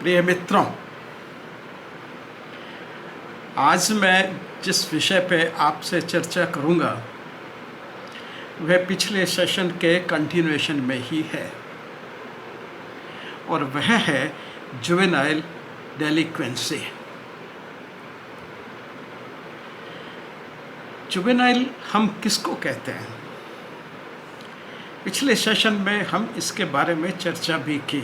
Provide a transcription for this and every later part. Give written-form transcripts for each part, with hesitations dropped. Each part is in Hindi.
प्रिय मित्रों, आज मैं जिस विषय पे आपसे चर्चा करूंगा वह पिछले सेशन के कंटिन्यूएशन में ही है और वह है जुवेनाइल डेलिक्वेंसी। जुवेनाइल हम किसको कहते हैं? पिछले सेशन में हम इसके बारे में चर्चा भी की,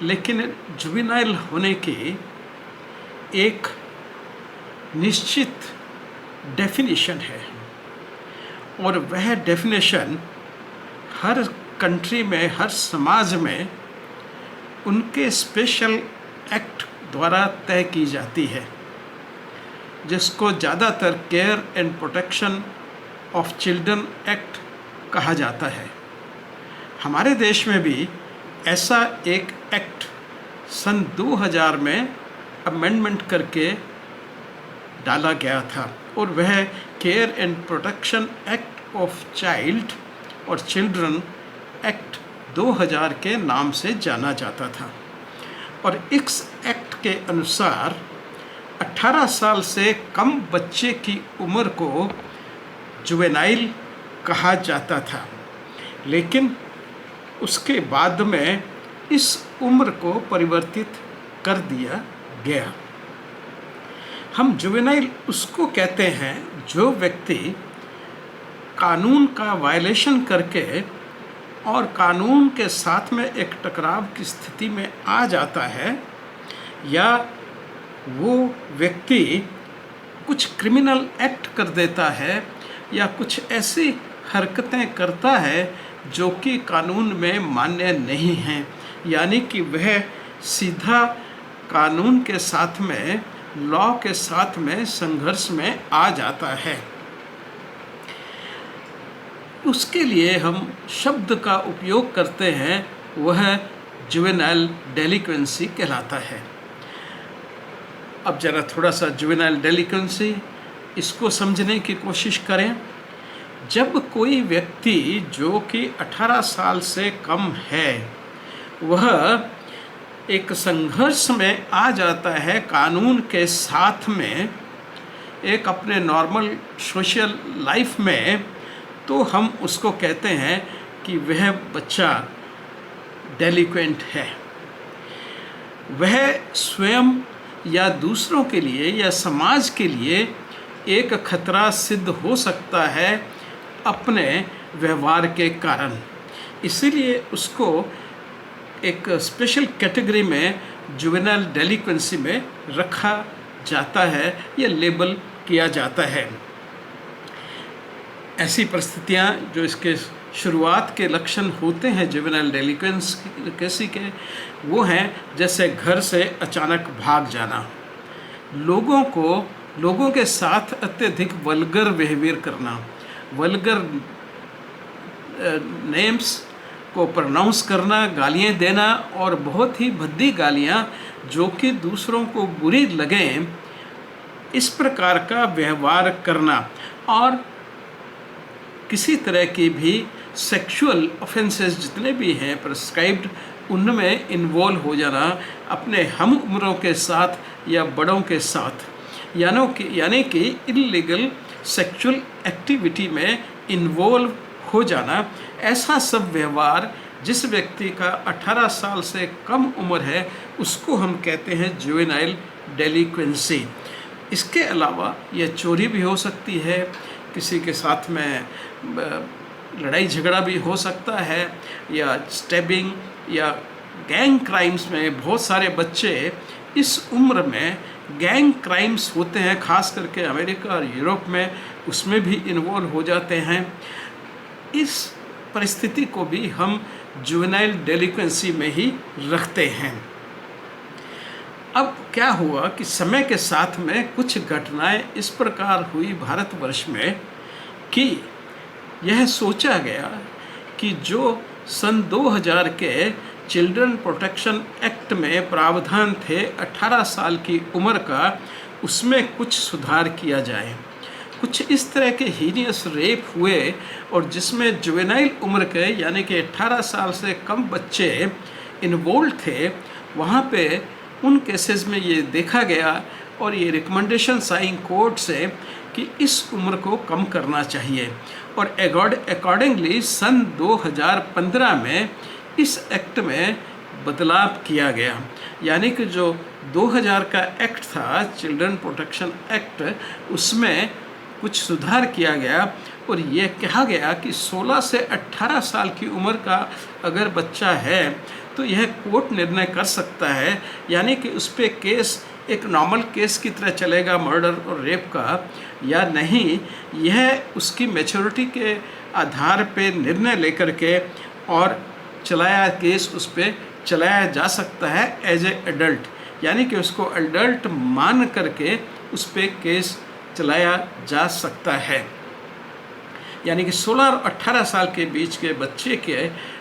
लेकिन जुवेनाइल होने की एक निश्चित डेफिनेशन है और वह डेफिनेशन हर कंट्री में, हर समाज में उनके स्पेशल एक्ट द्वारा तय की जाती है, जिसको ज़्यादातर care and protection of children act कहा जाता है। हमारे देश में भी ऐसा एक एक्ट सन 2000 में अमेंडमेंट करके डाला गया था और वह care and protection act of child और चिल्ड्रन एक्ट 2000 के नाम से जाना जाता था। और इस एक्ट के अनुसार 18 साल से कम बच्चे की उम्र को जुवेनाइल कहा जाता था, लेकिन उसके बाद में इस उम्र को परिवर्तित कर दिया गया। हम जुवेनाइल उसको कहते हैं जो व्यक्ति कानून का वायलेशन करके और कानून के साथ में एक टकराव की स्थिति में आ जाता है, या वो व्यक्ति कुछ क्रिमिनल एक्ट कर देता है या कुछ ऐसी हरकतें करता है जो कि कानून में मान्य नहीं हैं, यानी कि वह सीधा कानून के साथ में, लॉ के साथ में संघर्ष में आ जाता है। उसके लिए हम शब्द का उपयोग करते हैं, वह जुवेनाइल डेलिक्वेंसी कहलाता है। अब जरा थोड़ा सा जुवेनाइल डेलिक्वेंसी इसको समझने की कोशिश करें। जब कोई व्यक्ति जो कि 18 साल से कम है, वह एक संघर्ष में आ जाता है कानून के साथ में, एक अपने नॉर्मल सोशल लाइफ में, तो हम उसको कहते हैं कि वह बच्चा डेलिक्वेंट है। वह स्वयं या दूसरों के लिए या समाज के लिए एक खतरा सिद्ध हो सकता है अपने व्यवहार के कारण। इसीलिए उसको एक स्पेशल कैटेगरी में जुवेनाइल डेलिक्वेंसी में रखा जाता है या लेबल किया जाता है। ऐसी परिस्थितियां जो इसके शुरुआत के लक्षण होते हैं जुवेनाइल डेलिक्वेंसी के, वो हैं जैसे घर से अचानक भाग जाना, लोगों के साथ अत्यधिक वल्गर बिहेवियर करना, वल्गर नेम्स को प्रोनाउंस करना, गालियाँ देना और बहुत ही भद्दी गालियाँ जो कि दूसरों को बुरी लगें, इस प्रकार का व्यवहार करना, और किसी तरह की भी सेक्सुअल ऑफेंसेस जितने भी हैं प्रिस्क्राइब्ड, उनमें इन्वॉल्व हो जाना अपने हम उम्रों के साथ या बड़ों के साथ, यानी कि इल्लीगल सेक्सुअल एक्टिविटी में इन्वॉल्व हो जाना। ऐसा सब व्यवहार जिस व्यक्ति का 18 साल से कम उम्र है, उसको हम कहते हैं जुवेनाइल डेलिक्वेंसी। इसके अलावा यह चोरी भी हो सकती है, किसी के साथ में लड़ाई झगड़ा भी हो सकता है, या स्टैबिंग या गैंग क्राइम्स में बहुत सारे बच्चे इस उम्र में गैंग क्राइम्स होते हैं, खास करके अमेरिका और यूरोप में, उसमें भी इन्वॉल्व हो जाते हैं। इस परिस्थिति को भी हम जुवेनाइल डेलिक्वेंसी में ही रखते हैं। अब क्या हुआ कि समय के साथ में कुछ घटनाएं इस प्रकार हुई भारतवर्ष में कि यह सोचा गया कि जो सन 2000 के चिल्ड्रन प्रोटेक्शन एक्ट में प्रावधान थे 18 साल की उम्र का, उसमें कुछ सुधार किया जाए। कुछ इस तरह के हीनियस रेप हुए और जिसमें जुवेनाइल उम्र के यानी कि 18 साल से कम बच्चे इन्वॉल्व थे, वहाँ पे उन केसेस में ये देखा गया और ये रिकमेंडेशंस आई कोर्ट से कि इस उम्र को कम करना चाहिए, और अकॉर्डिंगली सन 2015 में इस एक्ट में बदलाव किया गया। यानी कि जो 2000 का एक्ट था, चिल्ड्रन प्रोटेक्शन एक्ट, उसमें कुछ सुधार किया गया और ये कहा गया कि 16 से 18 साल की उम्र का अगर बच्चा है तो यह कोर्ट निर्णय कर सकता है, यानी कि उस पर केस एक नॉर्मल केस की तरह चलेगा मर्डर और रेप का या नहीं, यह उसकी मैच्योरिटी के आधार पे निर्णय लेकर के और केस उस पर चलाया जा सकता है एज ए एडल्ट, यानी कि उसको एडल्ट मान करके उस पर केस चलाया जा सकता है। यानी कि 16 और 18 साल के बीच के बच्चे के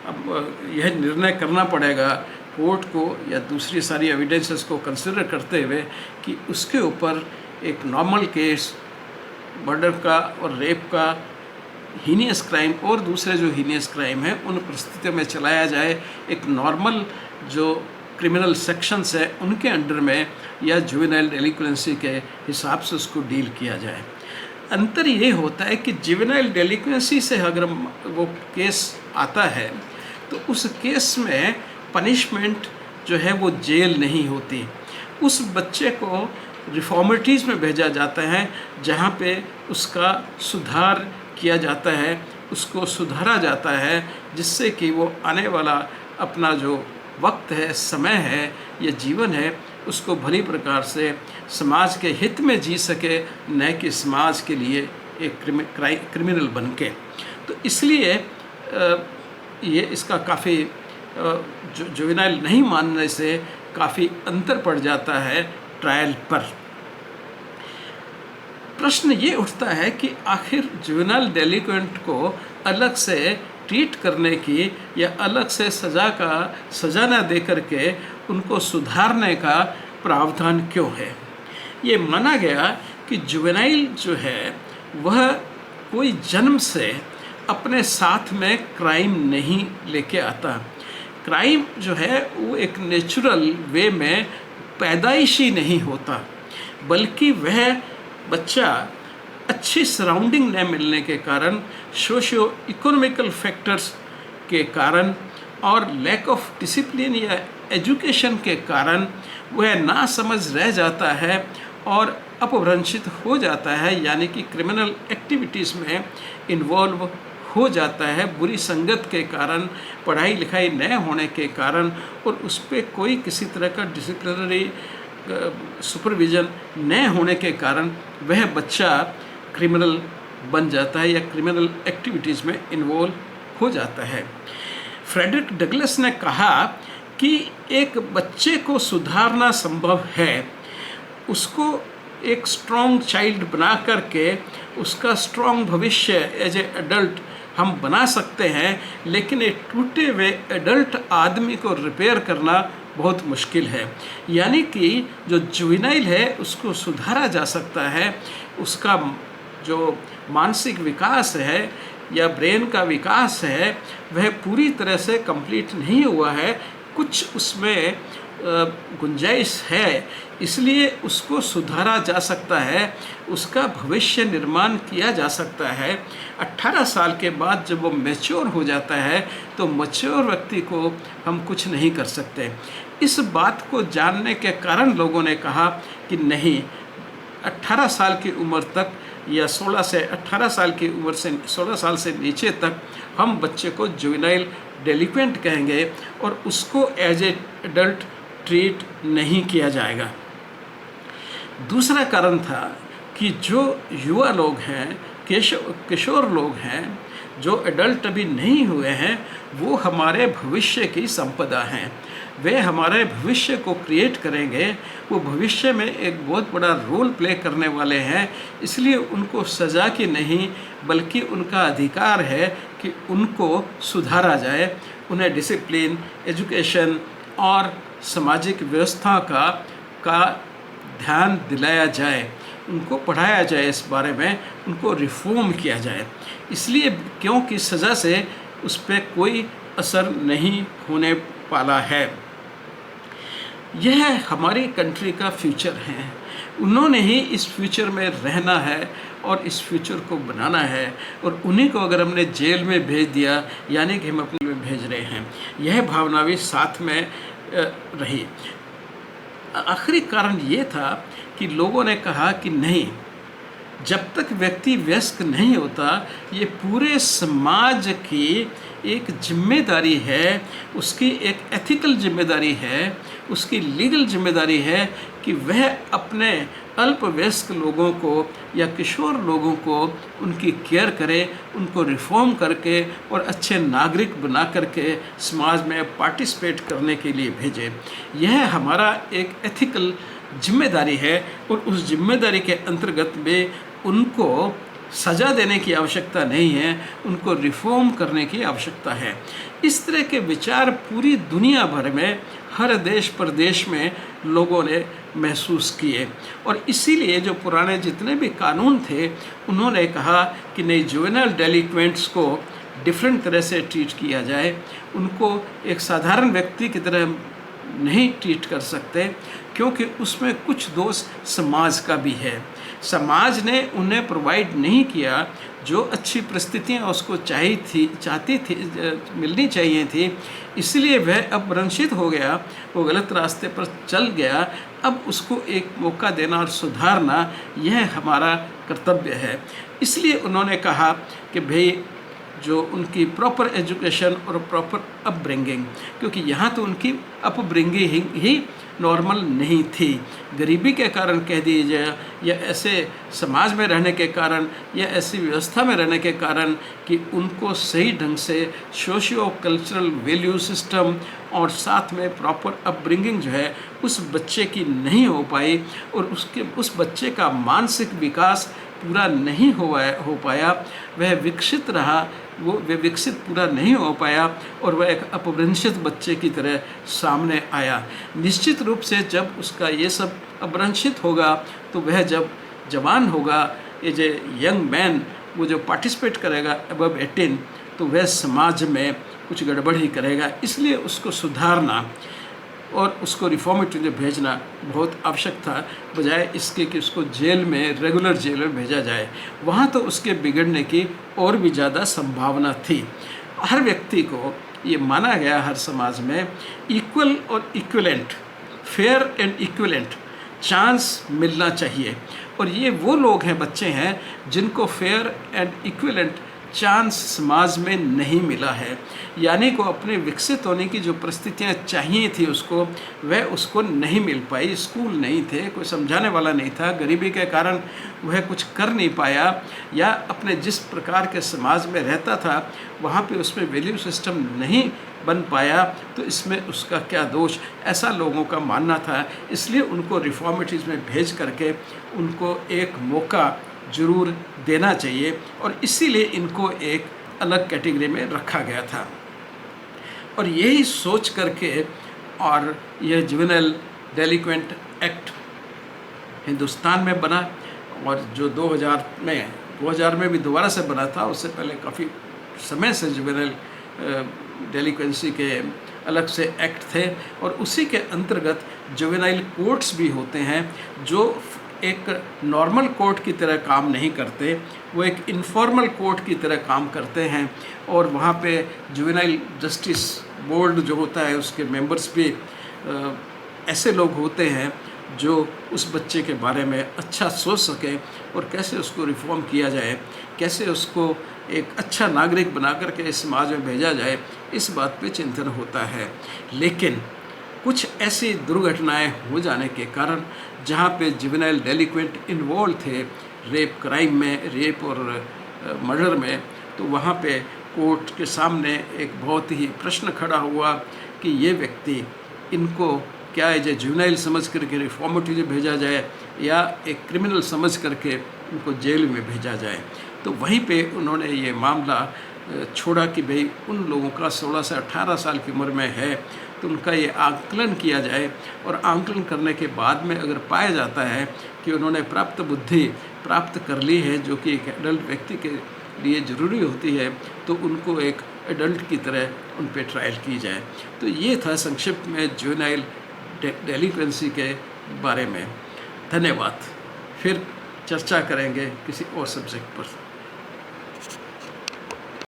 अब यह निर्णय करना पड़ेगा कोर्ट को या दूसरी सारी एविडेंसेस को कंसिडर करते हुए कि उसके ऊपर एक नॉर्मल केस मर्डर का और रेप का हीनियस क्राइम और दूसरे जो हीनियस क्राइम है उन परिस्थितियों में चलाया जाए, एक नॉर्मल जो क्रिमिनल सेक्शंस है उनके अंडर में या जुवेनाइल डेलिक्वेंसी के हिसाब से उसको डील किया जाए। अंतर ये होता है कि जुवेनाइल डेलिक्वेंसी से अगर वो केस आता है तो उस केस में पनिशमेंट जो है वो जेल नहीं होती, उस बच्चे को रिफॉर्मेटरीज़ में भेजा जाता है जहाँ पे उसका सुधार किया जाता है, उसको सुधारा जाता है, जिससे कि वो आने वाला अपना जो वक्त है, समय है या जीवन है, उसको भली प्रकार से समाज के हित में जी सके, न कि समाज के लिए एक क्रिमिनल बन के। तो इसलिए ये इसका काफ़ी जुवेनाइल नहीं मानने से काफ़ी अंतर पड़ जाता है ट्रायल पर। प्रश्न ये उठता है कि आखिर जुवेनाइल डेलिक्वेंट को अलग से ट्रीट करने की या अलग से सज़ा न दे करके उनको सुधारने का प्रावधान क्यों है। ये माना गया कि जुवेनाइल जो है वह कोई जन्म से अपने साथ में क्राइम नहीं लेके आता। क्राइम जो है वो एक नेचुरल वे में पैदाइशी नहीं होता, बल्कि वह बच्चा अच्छी सराउंडिंग न मिलने के कारण, सोशियो इकोनॉमिकल फैक्टर्स के कारण और लैक ऑफ डिसिप्लिन या एजुकेशन के कारण वह ना समझ रह जाता है और अपभ्रंशित हो जाता है, यानी कि क्रिमिनल एक्टिविटीज़ में इन्वॉल्व हो जाता है बुरी संगत के कारण, पढ़ाई लिखाई न होने के कारण, और उस पर कोई किसी तरह का डिसिप्लिनरी सुपरविज़न न होने के कारण वह बच्चा क्रिमिनल बन जाता है या क्रिमिनल एक्टिविटीज़ में इन्वॉल्व हो जाता है। फ्रेडरिक डगलस ने कहा कि एक बच्चे को सुधारना संभव है, उसको एक स्ट्रॉन्ग चाइल्ड बना करके उसका स्ट्रॉन्ग भविष्य एज ए एडल्ट हम बना सकते हैं, लेकिन एक टूटे हुए एडल्ट आदमी को रिपेयर करना बहुत मुश्किल है। यानी कि जो जुवेनाइल है उसको सुधारा जा सकता है, उसका जो मानसिक विकास है या ब्रेन का विकास है वह पूरी तरह से कंप्लीट नहीं हुआ है, कुछ उसमें गुंजाइश है, इसलिए उसको सुधारा जा सकता है, उसका भविष्य निर्माण किया जा सकता है। 18 साल के बाद जब वो मैच्योर हो जाता है तो मैच्योर व्यक्ति को हम कुछ नहीं कर सकते। इस बात को जानने के कारण लोगों ने कहा कि नहीं, 18 साल की उम्र तक या 16 से 18 साल की उम्र से 16 साल से नीचे तक हम बच्चे को जुवेनाइल डेलिक्वेंट कहेंगे और उसको एज ए एडल्ट ट्रीट नहीं किया जाएगा। दूसरा कारण था कि जो युवा लोग हैं, किशोर लोग हैं, जो एडल्ट अभी नहीं हुए हैं, वो हमारे भविष्य की संपदा हैं, वे हमारे भविष्य को क्रिएट करेंगे, वो भविष्य में एक बहुत बड़ा रोल प्ले करने वाले हैं। इसलिए उनको सज़ा की नहीं बल्कि उनका अधिकार है कि उनको सुधारा जाए, उन्हें डिसिप्लिन, एजुकेशन और सामाजिक व्यवस्था का ध्यान दिलाया जाए, उनको पढ़ाया जाए, इस बारे में उनको रिफॉर्म किया जाए। इसलिए क्योंकि सज़ा से उस पर कोई असर नहीं होने वाला है। यह हमारी कंट्री का फ्यूचर है। उन्होंने ही इस फ्यूचर में रहना है और इस फ्यूचर को बनाना है, और उन्हीं को अगर हमने जेल में भेज दिया यानी कि हम अपने में भेज रहे हैं। यह भावना भी साथ में रही। आखिरी कारण ये था कि लोगों ने कहा कि नहीं, जब तक व्यक्ति वयस्क नहीं होता, ये पूरे समाज की एक जिम्मेदारी है, उसकी एक एथिकल जिम्मेदारी है, उसकी लीगल जिम्मेदारी है कि वह अपने अल्पवयस्क लोगों को या किशोर लोगों को उनकी केयर करे, उनको रिफॉर्म करके और अच्छे नागरिक बना करके समाज में पार्टिसिपेट करने के लिए भेजे। यह हमारा एक एथिकल जिम्मेदारी है, और उस जिम्मेदारी के अंतर्गत में उनको सज़ा देने की आवश्यकता नहीं है, उनको रिफॉर्म करने की आवश्यकता है। इस तरह के विचार पूरी दुनिया भर में हर देश प्रदेश में लोगों ने महसूस किए, और इसीलिए जो पुराने जितने भी कानून थे, उन्होंने कहा कि नहीं, जुवेनाइल डेलिक्वेंट्स को डिफरेंट तरह से ट्रीट किया जाए, उनको एक साधारण व्यक्ति की तरह नहीं ट्रीट कर सकते, क्योंकि उसमें कुछ दोष समाज का भी है। समाज ने उन्हें प्रोवाइड नहीं किया जो अच्छी परिस्थितियाँ उसको चाहती थी, मिलनी चाहिए थी, इसलिए वह अब वंचित हो गया, वो गलत रास्ते पर चल गया। अब उसको एक मौका देना और सुधारना, यह हमारा कर्तव्य है। इसलिए उन्होंने कहा कि भाई, जो उनकी प्रॉपर एजुकेशन और प्रॉपर अपब्रिंगिंग, क्योंकि यहाँ तो उनकी अपब्रिंगिंग ही नॉर्मल नहीं थी, गरीबी के कारण कह दीजिए, या ऐसे समाज में रहने के कारण, या ऐसी व्यवस्था में रहने के कारण कि उनको सही ढंग से सोशियो कल्चरल वैल्यू सिस्टम और साथ में प्रॉपर अपब्रिंगिंग जो है उस बच्चे की नहीं हो पाई, और उस बच्चे का मानसिक विकास पूरा नहीं हो पाया, वह विकसित रहा, वो विकसित पूरा नहीं हो पाया, और वह एक अपभ्रंशित बच्चे की तरह सामने आया। निश्चित रूप से जब उसका ये सब अपभ्रंशित होगा, तो वह जब जवान होगा, ये जो यंग मैन, वो जो पार्टिसिपेट करेगा अबव 18, तो वह समाज में कुछ गड़बड़ ही करेगा। इसलिए उसको सुधारना और उसको रिफॉर्मेटरी में भेजना बहुत आवश्यक था, बजाय इसके कि उसको जेल में, रेगुलर जेल में भेजा जाए। वहाँ तो उसके बिगड़ने की और भी ज़्यादा संभावना थी। हर व्यक्ति को ये माना गया, हर समाज में इक्वल और equivalent, fair and equivalent chance मिलना चाहिए, और ये वो लोग हैं, बच्चे हैं, जिनको फेयर एंड इक्विवेलेंट चांस समाज में नहीं मिला है, यानी को अपने विकसित होने की जो परिस्थितियाँ चाहिए थी उसको, वह उसको नहीं मिल पाई। स्कूल नहीं थे, कोई समझाने वाला नहीं था, गरीबी के कारण वह कुछ कर नहीं पाया, या अपने जिस प्रकार के समाज में रहता था वहाँ पे उसमें वैल्यू सिस्टम नहीं बन पाया, तो इसमें उसका क्या दोष, ऐसा लोगों का मानना था। इसलिए उनको रिफॉर्मेटरीज में भेज करके उनको एक मौका ज़रूर देना चाहिए, और इसीलिए इनको एक अलग कैटेगरी में रखा गया था। और यही सोच करके और यह जुवेनाइल डेलिक्वेंट एक्ट हिंदुस्तान में बना, और जो 2000 में भी दोबारा से बना था, उससे पहले काफ़ी समय से जुवेनाइल डेलिक्वेंसी के अलग से एक्ट थे, और उसी के अंतर्गत जुवेनाइल कोर्ट्स भी होते हैं, जो एक नॉर्मल कोर्ट की तरह काम नहीं करते, वो एक इनफॉर्मल कोर्ट की तरह काम करते हैं, और वहाँ पे जुवेनाइल जस्टिस बोर्ड जो होता है, उसके मेंबर्स भी ऐसे लोग होते हैं जो उस बच्चे के बारे में अच्छा सोच सकें, और कैसे उसको रिफॉर्म किया जाए, कैसे उसको एक अच्छा नागरिक बना करके इस समाज में भेजा जाए, इस बात पे चिंतन होता है। लेकिन कुछ ऐसी दुर्घटनाएं हो जाने के कारण, जहाँ पे जुवेनाइल डेलिक्वेंट इन्वॉल्व थे रेप क्राइम में, रेप और मर्डर में, तो वहाँ पे कोर्ट के सामने एक बहुत ही प्रश्न खड़ा हुआ कि ये व्यक्ति, इनको क्या है, जो जुवेनाइल समझ करके रिफॉर्मेटरी में भेजा जाए, या एक क्रिमिनल समझ करके उनको जेल में भेजा जाए। तो वहीं पे उन्होंने ये मामला छोड़ा कि भाई, उन लोगों का 16 से 18 साल की उम्र में है, तो उनका ये आकलन किया जाए, और आकलन करने के बाद में अगर पाया जाता है कि उन्होंने प्राप्त बुद्धि प्राप्त कर ली है, जो कि एक एडल्ट व्यक्ति के लिए ज़रूरी होती है, तो उनको एक एडल्ट की तरह उन पे ट्रायल की जाए। तो ये था संक्षिप्त में जुवेनाइल डेलिक्वेंसी के बारे में। धन्यवाद। फिर चर्चा करेंगे किसी और सब्जेक्ट पर।